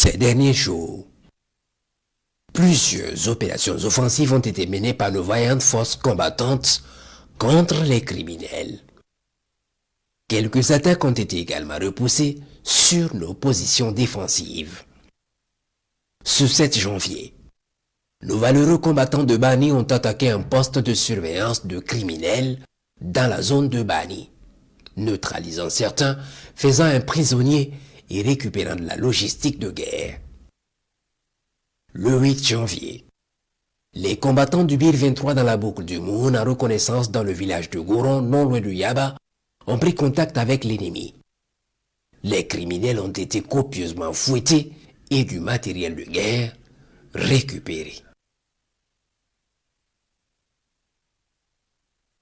Ces derniers jours, plusieurs opérations offensives ont été menées par nos vaillantes forces combattantes contre les criminels. Quelques attaques ont été également repoussées sur nos positions défensives. Ce 7 janvier, nos valeureux combattants de Bani ont attaqué un poste de surveillance de criminels dans la zone de Bani, neutralisant certains, faisant un prisonnier et récupérant de la logistique de guerre. Le 8 janvier, les combattants du Bir 23 dans la boucle du Moun en reconnaissance dans le village de Goron, non loin de Yaba, ont pris contact avec l'ennemi. Les criminels ont été copieusement fouettés et du matériel de guerre récupéré.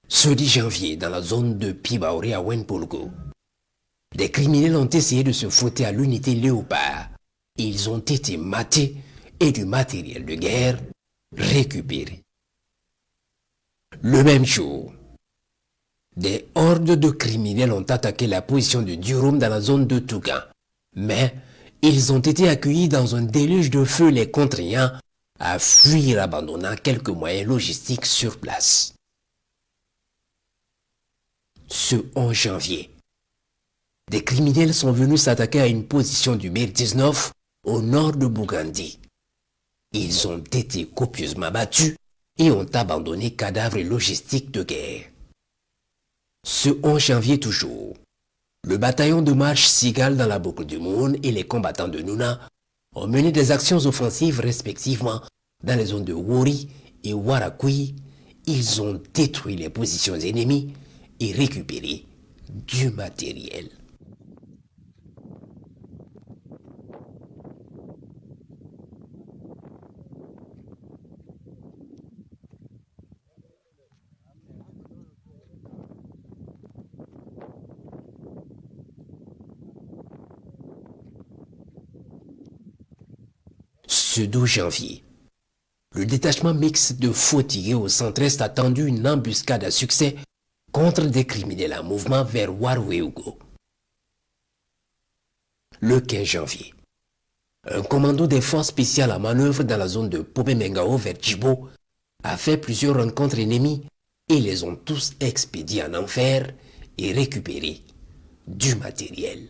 Ce 10 janvier, dans la zone de Pibaoré à Wenpolgo, des criminels ont essayé de se fouetter à l'unité Léopard. Ils ont été matés et du matériel de guerre récupéré. Le même jour, des hordes de criminels ont attaqué la position de Durum dans la zone de Tougan, mais ils ont été accueillis dans un déluge de feu les contraignant à fuir abandonnant quelques moyens logistiques sur place. Ce 11 janvier, des criminels sont venus s'attaquer à une position du Mir 19 au nord de Bougandi. Ils ont été copieusement battus et ont abandonné cadavres et logistiques de guerre. Ce 11 janvier toujours, le bataillon de marche Sigal dans la boucle du Moun et les combattants de Nuna ont mené des actions offensives respectivement dans les zones de Wori et Warakui. Ils ont détruit les positions ennemies et récupéré du matériel. Ce 12 janvier, le détachement mixte de Fotigué au centre-est a tendu une embuscade à succès contre des criminels en mouvement vers Warweugo. Le 15 janvier, un commando des forces spéciales en manœuvre dans la zone de Popemengao vers Djibo a fait plusieurs rencontres ennemies et les ont tous expédiés en enfer et récupéré du matériel.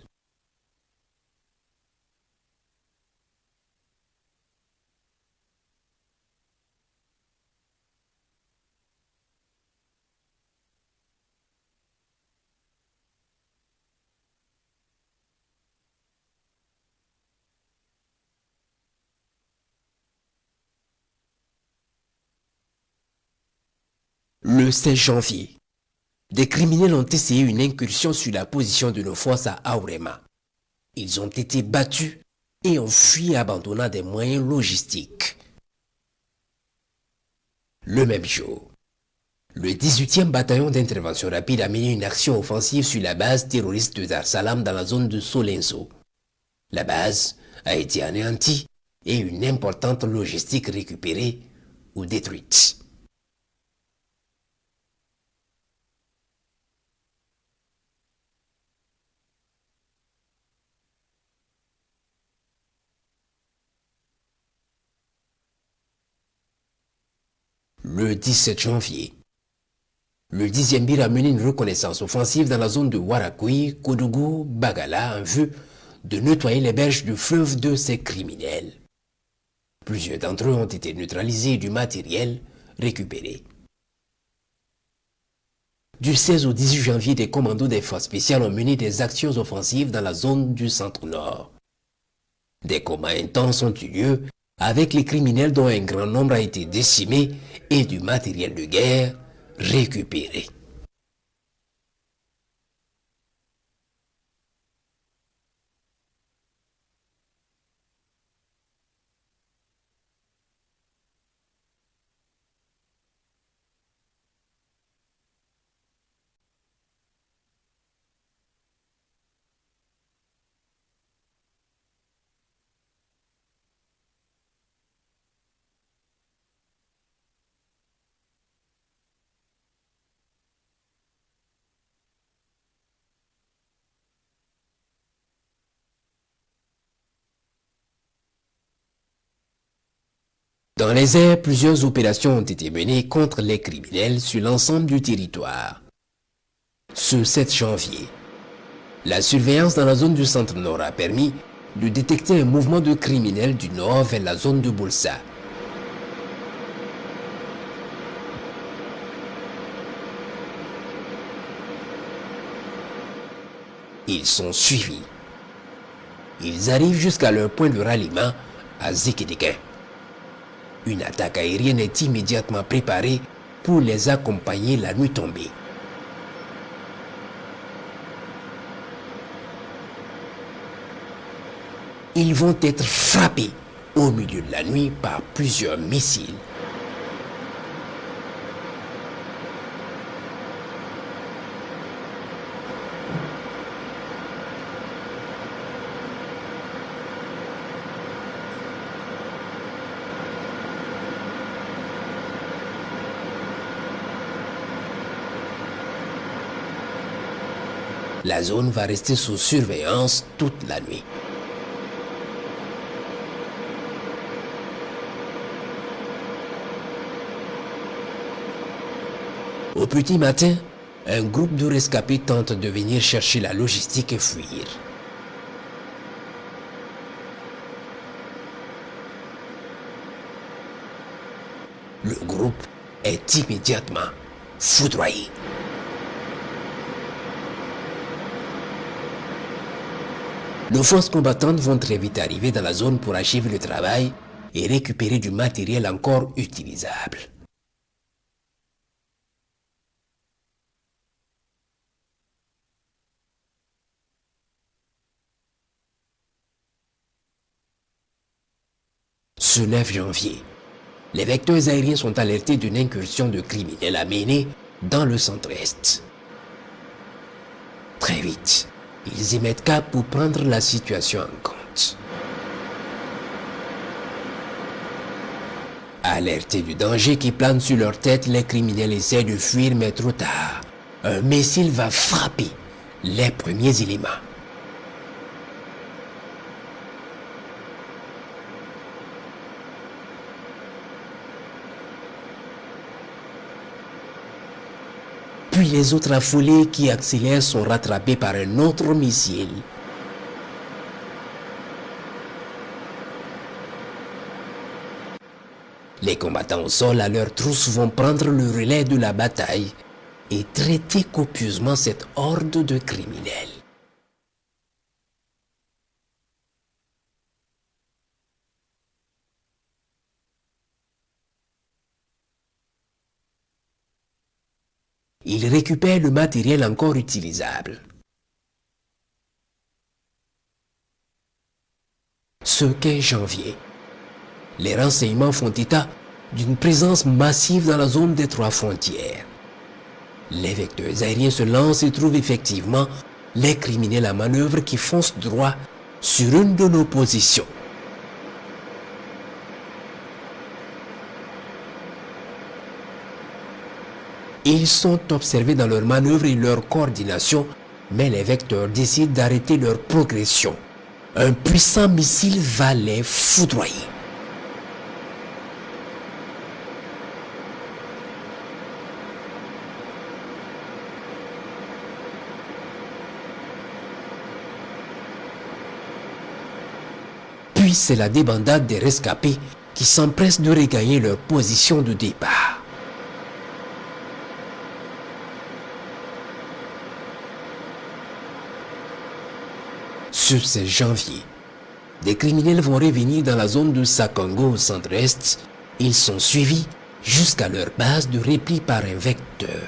Le 16 janvier, des criminels ont essayé une incursion sur la position de nos forces à Aurema. Ils ont été battus et ont fui abandonnant des moyens logistiques. Le même jour, le 18e bataillon d'intervention rapide a mené une action offensive sur la base terroriste de Dar Salam dans la zone de Solenzo. La base a été anéantie et une importante logistique récupérée ou détruite. Le 17 janvier, le 10e BIR a mené une reconnaissance offensive dans la zone de Warakui, Kodougou, Bagala en vue de nettoyer les berges du fleuve de ces criminels. Plusieurs d'entre eux ont été neutralisés et du matériel récupéré. Du 16 au 18 janvier, des commandos des forces spéciales ont mené des actions offensives dans la zone du centre-nord. Des combats intenses ont eu lieu avec les criminels dont un grand nombre a été décimé et du matériel de guerre récupéré. Dans les airs, plusieurs opérations ont été menées contre les criminels sur l'ensemble du territoire. Ce 7 janvier, la surveillance dans la zone du centre-nord a permis de détecter un mouvement de criminels du nord vers la zone de Bolsa. Ils sont suivis. Ils arrivent jusqu'à leur point de ralliement à Zikidikin. Une attaque aérienne est immédiatement préparée pour les accompagner la nuit tombée. Ils vont être frappés au milieu de la nuit par plusieurs missiles. La zone va rester sous surveillance toute la nuit. Au petit matin, un groupe de rescapés tente de venir chercher la logistique et fuir. Le groupe est immédiatement foudroyé. Nos forces combattantes vont très vite arriver dans la zone pour achever le travail et récupérer du matériel encore utilisable. Ce 9 janvier, les vecteurs aériens sont alertés d'une incursion de criminels à mener dans le centre-est. Très vite, ils y mettent cap pour prendre la situation en compte. Alertés du danger qui plane sur leur tête, les criminels essaient de fuir, mais trop tard. Un missile va frapper les premiers éléments. Puis les autres affolés qui accélèrent sont rattrapés par un autre missile. Les combattants au sol à leur trousse vont prendre le relais de la bataille et traiter copieusement cette horde de criminels. Ils récupèrent le matériel encore utilisable. Ce 15 janvier, les renseignements font état d'une présence massive dans la zone des 3 frontières. Les vecteurs aériens se lancent et trouvent effectivement les criminels à manœuvre qui foncent droit sur une de nos positions. Ils sont observés dans leur manœuvre et leur coordination, mais les vecteurs décident d'arrêter leur progression. Un puissant missile va les foudroyer. Puis c'est la débandade des rescapés qui s'empressent de regagner leur position de départ. Ce 16 janvier, des criminels vont revenir dans la zone de Sakongo au centre-est. Ils sont suivis jusqu'à leur base de repli par un vecteur.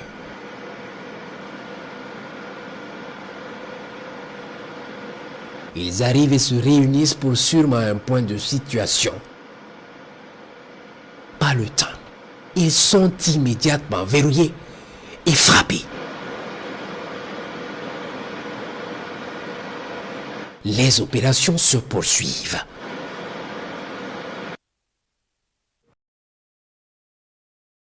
Ils arrivent et se réunissent pour sûrement un point de situation. Pas le temps. Ils sont immédiatement verrouillés et frappés. Les opérations se poursuivent.